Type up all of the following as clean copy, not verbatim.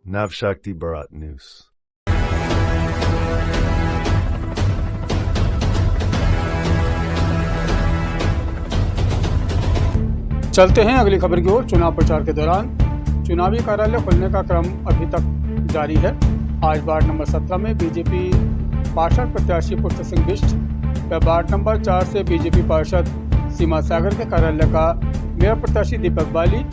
Navshakti Bharat News। चलते हैं अगली खबर की ओर। चुनाव प्रचार के दौरान चुनावी कार्यालय खुलने का क्रम अभी तक जारी है। आज वार्ड नंबर 17 में बीजेपी पार्षद प्रत्याशी पुष्कर सिंह बिष्ट व वार्ड नंबर 4 से बीजेपी पार्षद सीमा सागर के कार्यालय का मेयर प्रत्याशी दीपक बाली,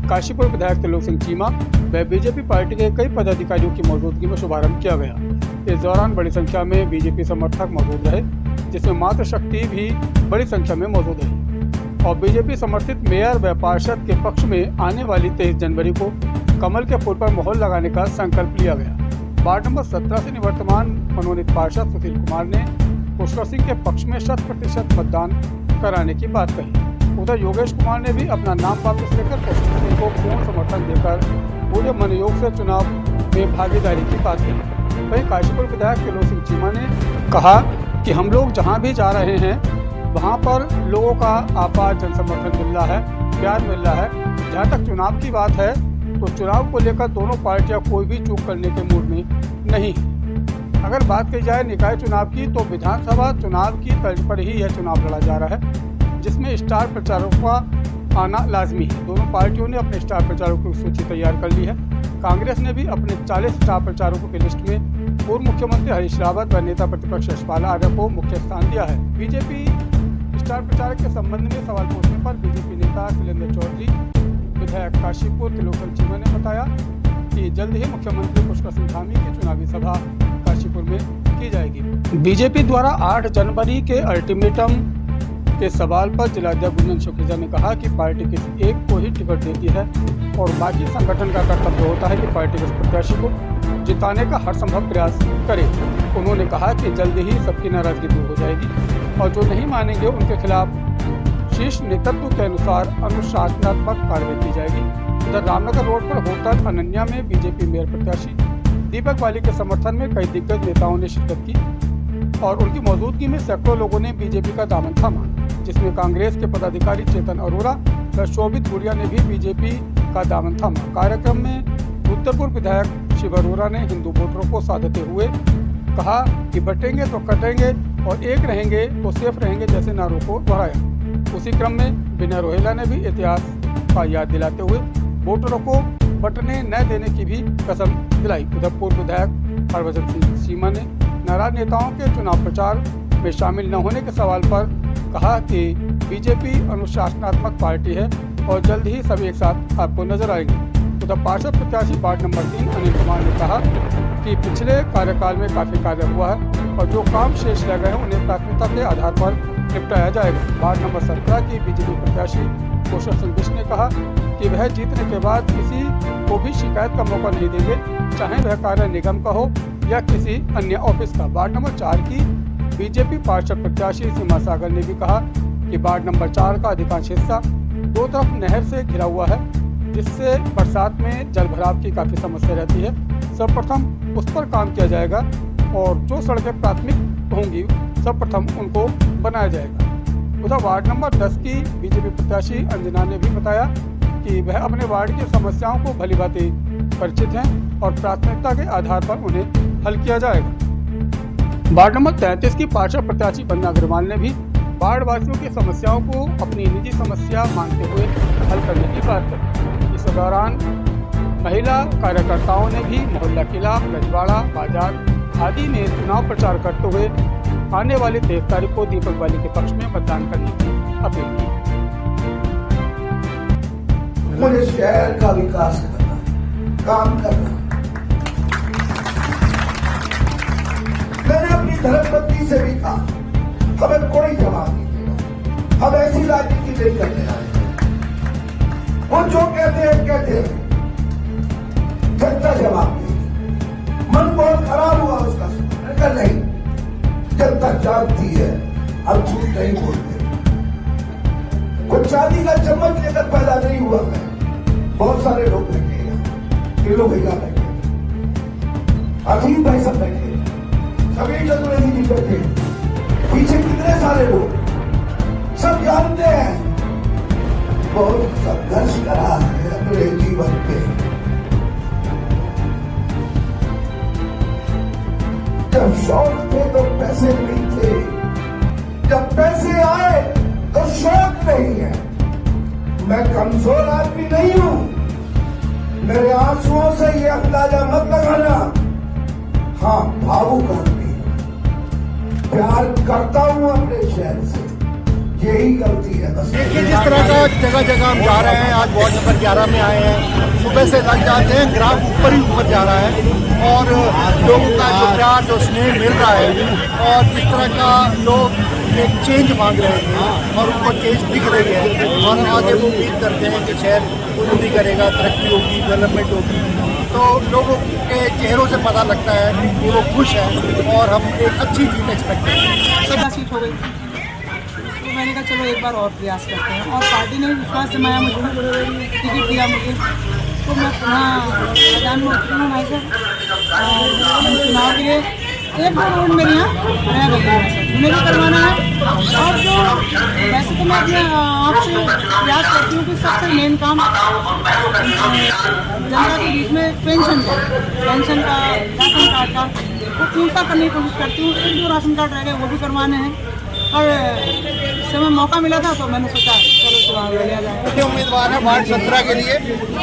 काशीपुर विधायक त्रिलोक सिंह चीमा व बीजेपी पार्टी के कई पदाधिकारियों की मौजूदगी में शुभारंभ किया गया। इस दौरान बड़ी संख्या में बीजेपी समर्थक मौजूद रहे, जिसमें मातृशक्ति भी बड़ी संख्या में मौजूद रही और बीजेपी समर्थित मेयर व पार्षद के पक्ष में आने वाली 23 जनवरी को कमल के फूल पर मोहर लगाने का संकल्प लिया गया। वार्ड नंबर 17 से निवर्तमान मनोनीत पार्षद सुशील कुमार ने पुष्कर सिंह के पक्ष में 100% मतदान कराने की बात कही। उधर योगेश कुमार ने भी अपना नाम वापस लेकर पुष्कर सिंह को पूर्ण समर्थन देकर पूरे मनोयोग से चुनाव में भागीदारी की बात कही। वहीं काशीपुर विधायक त्रिलोक सिंह चीमा ने कहा कि हम लोग जहां भी जा रहे हैं वहां पर लोगों का आपार जन समर्थन मिल रहा है, प्यार मिल रहा है। जहां तक चुनाव की बात है तो चुनाव को लेकर दोनों पार्टियां कोई भी चूक करने के मूड में नहीं है। अगर बात की जाए निकाय चुनाव की तो विधानसभा चुनाव की तर्ज पर ही यह चुनाव लड़ा जा रहा है, जिसमें स्टार प्रचारकों का आना लाजमी है। दोनों पार्टियों ने अपने स्टार प्रचारकों की सूची तैयार कर ली है। कांग्रेस ने भी अपने 40 स्टार प्रचारकों की लिस्ट में पूर्व मुख्यमंत्री हरीश रावत व नेता प्रतिपक्ष यशपाल आर्य को मुख्य स्थान दिया है। बीजेपी स्टार प्रचारक के संबंध में सवाल पूछने पर बीजेपी नेता शैलेंद्र चौधरी, विधायक काशीपुर त्रिलोक सिंह चीमा ने बताया कि जल्द ही मुख्यमंत्री पुष्कर सिंह धामी की चुनावी सभा काशीपुर में की जाएगी। बीजेपी द्वारा 8 जनवरी के अल्टीमेटम के सवाल पर जिलाध्यक्ष गुंजन शुक्ला ने कहा कि पार्टी किसी एक को ही टिकट देती है और बाकी संगठन का कर्तव्य होता है कि पार्टी के प्रत्याशी को जिताने का हर संभव प्रयास करे। उन्होंने कहा कि जल्द ही सबकी नाराजगी दूर हो जाएगी और जो नहीं मानेंगे उनके खिलाफ शीर्ष नेतृत्व के अनुसार अनुशासनात्मक कार्रवाई की जाएगी। उधर रामनगर रोड पर होटल अनन्या में बीजेपी मेयर प्रत्याशी दीपक बाली के समर्थन में कई दिग्गज नेताओं ने शिरकत की और उनकी मौजूदगी में सैकड़ों लोगों ने बीजेपी का दामन थामा, जिसमें कांग्रेस के पदाधिकारी चेतन अरोड़ा व शोभित गुड़िया ने भी बीजेपी का दामन थामा। कार्यक्रम में उत्तरपुर विधायक शिव अरोड़ा ने हिंदू वोटरों को साधते हुए कहा कि बटेंगे तो कटेंगे और एक रहेंगे तो सेफ रहेंगे जैसे नारों को दोहराया। उसी क्रम में विनय रोहेला ने भी इतिहास का याद दिलाते हुए वोटरों को बटने न देने की भी कसम दिलाई। उधर पूर्व विधायक हरभजन सिंह चीमा ने नाराज नेताओं के चुनाव प्रचार में शामिल न होने के सवाल पर कहा कि बीजेपी अनुशासनात्मक पार्टी है और जल्द ही सब एक साथ आपको नजर आएंगे। उधर पार्षद प्रत्याशी वार्ड नंबर 3 अनिल कुमार ने कहा कि पिछले कार्यकाल में काफी कार्य हुआ है और जो काम शेष रह गए हैं उन्हें प्राथमिकता के आधार पर निपटाया जाएगा। वार्ड नंबर 17 की बीजेपी प्रत्याशी पुष्कर सिंह बिष्ट ने कहा कि वह जीतने के बाद किसी को भी शिकायत का मौका नहीं देंगे, चाहे वह कार्य निगम का हो या किसी अन्य ऑफिस का। वार्ड नंबर 4 की बीजेपी पार्षद प्रत्याशी सीमा सागर ने भी कहा कि वार्ड नंबर 4 का अधिकांश हिस्सा दो तरफ नहर से घिरा हुआ है, जिससे बरसात में जल भराव की काफी समस्या रहती है। सर्वप्रथम उस पर काम किया जाएगा और जो सड़कें प्राथमिक होंगी सर्वप्रथम उनको बनाया जाएगा। उधर वार्ड नंबर 10 की बीजेपी प्रत्याशी अंजना ने भी बताया कि वह अपने वार्ड की समस्याओं को भलीभांति परिचित हैं और प्राथमिकता के आधार पर उन्हें हल किया जाएगा। वार्ड नंबर 33 की पार्षद प्रत्याशी वंदना अग्रवाल ने भी वार्ड वासियों की समस्याओं को अपनी निजी समस्या मानते हुए हल करने की बात कही। इस दौरान महिला कार्यकर्ताओं ने भी मोहल्ला किला, रजवाड़ा, बाजार आदि में चुनाव प्रचार करते हुए आने वाली 23 तारीख को दीपक बाली के पक्ष में मतदान करने की अपील की। मुझे शहर का विकास करना, काम करना। मैंने अपनी धर्मपत्नी से भी कहा हमें कोई जवाब नहीं देगा, हम ऐसी राजनीति नहीं करने आए। वो जो कहते हैं जनता जवाब देगी। मन बहुत खराब हुआ उसका सुनकर, नहीं जनता जानती है, अब झूठ नहीं बोलते। कोई चांदी का चम्मच लेकर पैदा नहीं हुआ मैं। बहुत सारे लोग बैठे हैं, किलो भैया बैठे, अजीब भाई सब बैठे, सभी चतुर्वेदी जी बैठे, पीछे कितने सारे लोग सब जानते हैं बहुत संघर्ष करा है अपने जीवन पे। जब शौक थे तो पैसे नहीं थे, जब पैसे आए तो शौक नहीं है। मैं कमजोर आदमी नहीं हूं, मेरे आंसुओं से ये अंदाजा मत लगाना। हाँ, भावुक आदमी हूं, प्यार करता हूं अपने शहर से, यही गलती है बस। देखिए, जिस तरह का जगह जगह हम जा रहे हैं, आज वार्ड नंबर 11 में आए हैं, सुबह से लग जाते हैं, ग्राफ ऊपर ही ऊपर जा रहा है और लोगों का जो प्यार जो स्नेह मिल रहा है और जिस तरह का लोग एक चेंज मांग रहे हैं और उनको चेंज दिख रही है और आगे वो उम्मीद करते हैं कि शहर उन्नति करेगा, तरक्की होगी, डेवलपमेंट होगी, तो लोगों के चेहरों से पता लगता है कि वो खुश है और हम एक अच्छी जीत एक्सपेक्ट करते हैं। सब सीट हो गई तो मैंने कहा चलो एक बार और प्रयास करते हैं और पार्टी ने विश्वास जमाया मुझे, टिकट दिया मुझे, तो मैं पुनः मैदान में उतरी हूँ भाई साहब। और चुनाव के लिए एक दो रोड मेरे यहाँ रह गई है, उन्हें भी करवाना है। और जो वैसे तो मैं अपने आप से प्रयास करती हूँ कि सबसे मेन काम जनता के बीच में पेंशन का राशन कार्ड का वो पूर्णता करने की कोशिश करती हूँ। एक दो राशन कार्ड रह गए वो भी करवाने हैं और समय मौका मिला था तो मैंने सोचा चलो चुनाव ले लिया जाए। उम्मीदवार है वार्ड 17 के लिए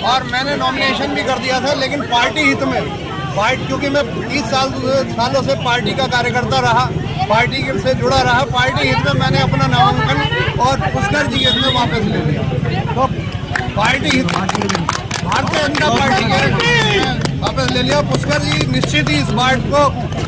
और मैंने नॉमिनेशन भी कर दिया था, लेकिन पार्टी हित में क्योंकि मैं 30 सालों से पार्टी का कार्यकर्ता रहा, पार्टी से जुड़ा रहा, पार्टी हित में मैंने अपना नामांकन और पुष्कर जी इसमें वापस ले लिया। तो पार्टी हित भारतीय जनता पार्टी के वापस ले लिया। पुष्कर जी निश्चित ही इस वार्ड को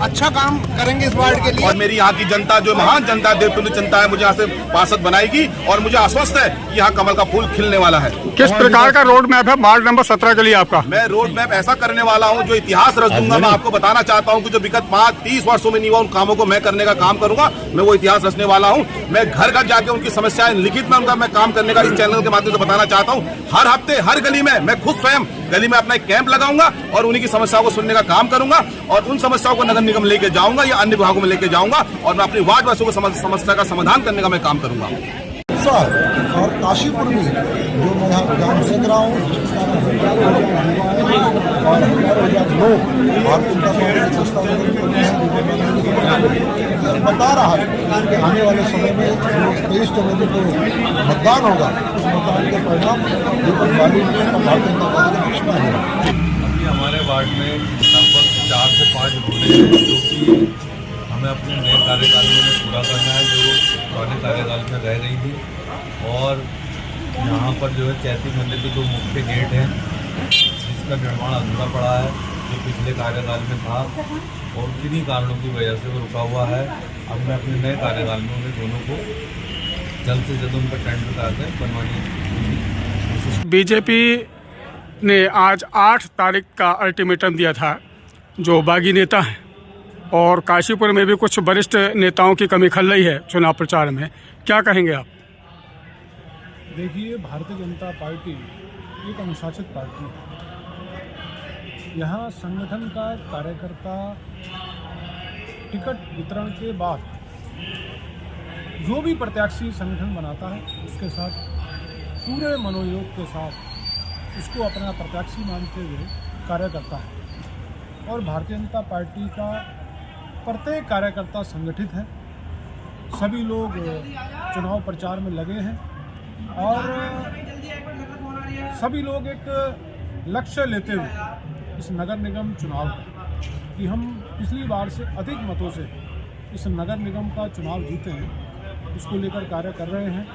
अच्छा काम करेंगे इस वार्ड के लिए और मेरी यहाँ की जनता जो महान जनता देवतुल्य जनता है मुझे यहाँ से पार्षद बनाएगी और मुझे आश्वस्त है कि यहाँ कमल का फूल खिलने वाला है। किस प्रकार का रोड मैप है वार्ड नंबर 17 के लिए आपका? मैं रोड मैप ऐसा करने वाला हूँ जो इतिहास रच दूंगा। मैं आपको बताना चाहता हूँ कि जो विगत 5-30 वर्षों में नहीं हुआ उन कामों को मैं करने का काम करूंगा। मैं वो इतिहास रचने वाला हूँ। मैं घर घर जाके उनकी समस्याएं लिखित में उनका मैं काम करने का इस चैनल के माध्यम से बताना चाहता हूँ। हर हफ्ते हर गली में मैं खुद स्वयं गली में अपना एक कैंप लगाऊंगा और उन्हीं की समस्याओं को सुनने का काम करूंगा और उन समस्याओं को नगर निगम लेके जाऊंगा या अन्य विभागों में लेके जाऊंगा और मैं अपनी वार्ड वासियों को समस्या का समाधान करने का मैं काम करूंगा। और काशीपुर में जो मैं यहाँ काम देख रहा हूँ और लोग बता रहा है कि आने वाले समय में जो 23 जनवरी को मतदान होगा उस मतदान के परिणाम दीपक बाली भारतीय जनता पार्टी के पक्ष में आएगा। अभी हमारे वार्ड में लगभग 4 से 5 रोडें हैं जो कि हमें अपने नए कार्यकाल में पूरा करना है, जो पुराने कार्यकाल में रह गई थी। और यहाँ पर जो है चैती मंदिर के 2 मुख्य गेट हैं जिसका निर्माण अधूरा पड़ा है, जो पिछले कार्यकाल में था और किन्हीं कारणों की वजह से वो रुका हुआ है। अब मैं अपने नए कार्यकाल में उन्हें दोनों को जल्द से जल्द उनका टेंडर कराकर बनवाने की। बीजेपी ने आज 8 तारीख का अल्टीमेटम दिया था जो बागी नेता हैं और काशीपुर में भी कुछ वरिष्ठ नेताओं की कमी खल रही है चुनाव प्रचार में, क्या कहेंगे आप? देखिए, भारतीय जनता पार्टी एक अनुशासित पार्टी है। यहाँ संगठन का कार्यकर्ता टिकट वितरण के बाद जो भी प्रत्याशी संगठन बनाता है उसके साथ पूरे मनोयोग के साथ उसको अपना प्रत्याशी मानते हुए कार्य करता है और भारतीय जनता पार्टी का प्रत्येक कार्यकर्ता संगठित है। सभी लोग चुनाव प्रचार में लगे हैं और सभी लोग एक लक्ष्य लेते हुए इस नगर निगम चुनाव का कि हम पिछली बार से अधिक मतों से इस नगर निगम का चुनाव जीते हैं, उसको लेकर कार्य कर रहे हैं।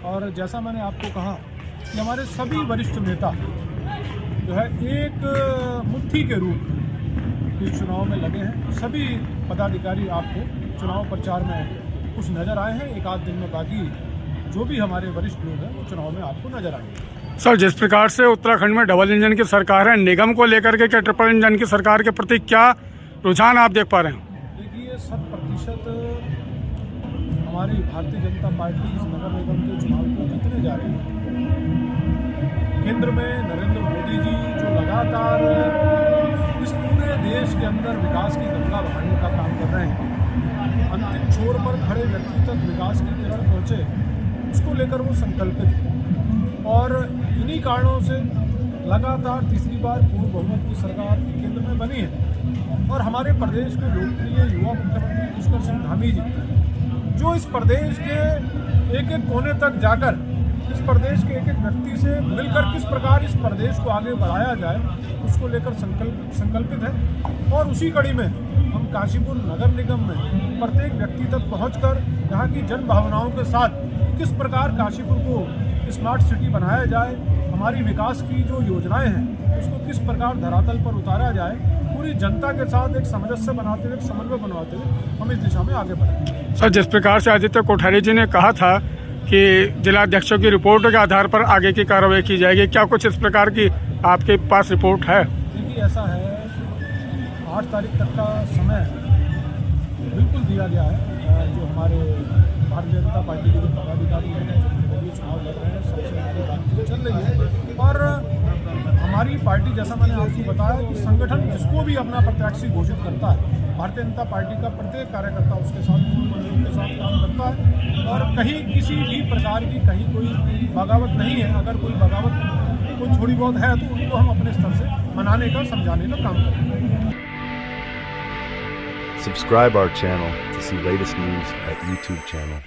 और जैसा मैंने आपको कहा कि हमारे सभी वरिष्ठ नेता जो है एक मुट्ठी के रूप इस चुनाव में लगे हैं। सभी पदाधिकारी आपको चुनाव प्रचार में कुछ नज़र आए हैं, एक आध दिन में बाकी जो भी हमारे वरिष्ठ लोग हैं वो चुनाव में आपको नजर आएंगे। सर, जिस प्रकार से उत्तराखंड में डबल इंजन की सरकार है, निगम को लेकर के क्या ट्रिपल इंजन की सरकार के प्रति क्या रुझान आप देख पा रहे हैं? देखिए, 100% हमारी भारतीय जनता पार्टी इस नगर निगम के चुनाव को जीतने जा रही है। केंद्र में नरेंद्र मोदी जी जो लगातार इस पूरे देश के अंदर विकास की गंगा बहाने का काम कर रहे हैं, अंतिम छोर पर खड़े व्यक्ति तक विकास की किरण पहुँचे, उसको लेकर वो संकल्पित है। और इन्हीं कारणों से लगातार तीसरी बार पूर्ण बहुमत की सरकार केंद्र में बनी है। और हमारे प्रदेश के लोकप्रिय युवा मुख्यमंत्री पुष्कर सिंह धामी जी, जो इस प्रदेश के एक एक कोने तक जाकर इस प्रदेश के एक एक व्यक्ति से मिलकर किस प्रकार इस प्रदेश को आगे बढ़ाया जाए उसको लेकर संकल्पित है। और उसी कड़ी में हम काशीपुर नगर निगम में प्रत्येक व्यक्ति तक पहुंचकर यहाँ की जन भावनाओं के साथ किस प्रकार काशीपुर को स्मार्ट सिटी बनाया जाए, हमारी विकास की जो योजनाएं हैं उसको किस प्रकार धरातल पर उतारा जाए, पूरी जनता के साथ एक सामंजस्य बनाते हुए, एक समन्वय बनवाते हुए हम इस दिशा में आगे बढ़ें। सर, जिस प्रकार से आदित्य कोठारी जी ने कहा था कि जिलाध्यक्षों की रिपोर्ट के आधार पर आगे की कार्रवाई की जाएगी, क्या कुछ इस प्रकार की आपके पास रिपोर्ट है? देखिए, ऐसा है, 8 तारीख तक का समय बिल्कुल दिया गया है। जो हमारे भारतीय जनता पार्टी के जो पदाधिकारी हैं, जो चुनाव लड़ रहे हैं, सबसे आगे बातचीत चल रही है। और हमारी पार्टी, जैसा मैंने आपको बताया कि संगठन जिसको भी अपना प्रत्याशी घोषित करता है, भारतीय जनता पार्टी का प्रत्येक कार्यकर्ता उसके साथ के साथ काम करता है और कहीं किसी भी प्रकार की कहीं कोई बगावत नहीं है। अगर कोई बगावत कोई थोड़ी बहुत है तो उनको हम अपने स्तर से मनाने का, समझाने का काम करेंगे। Subscribe our channel to see latest news at YouTube channel.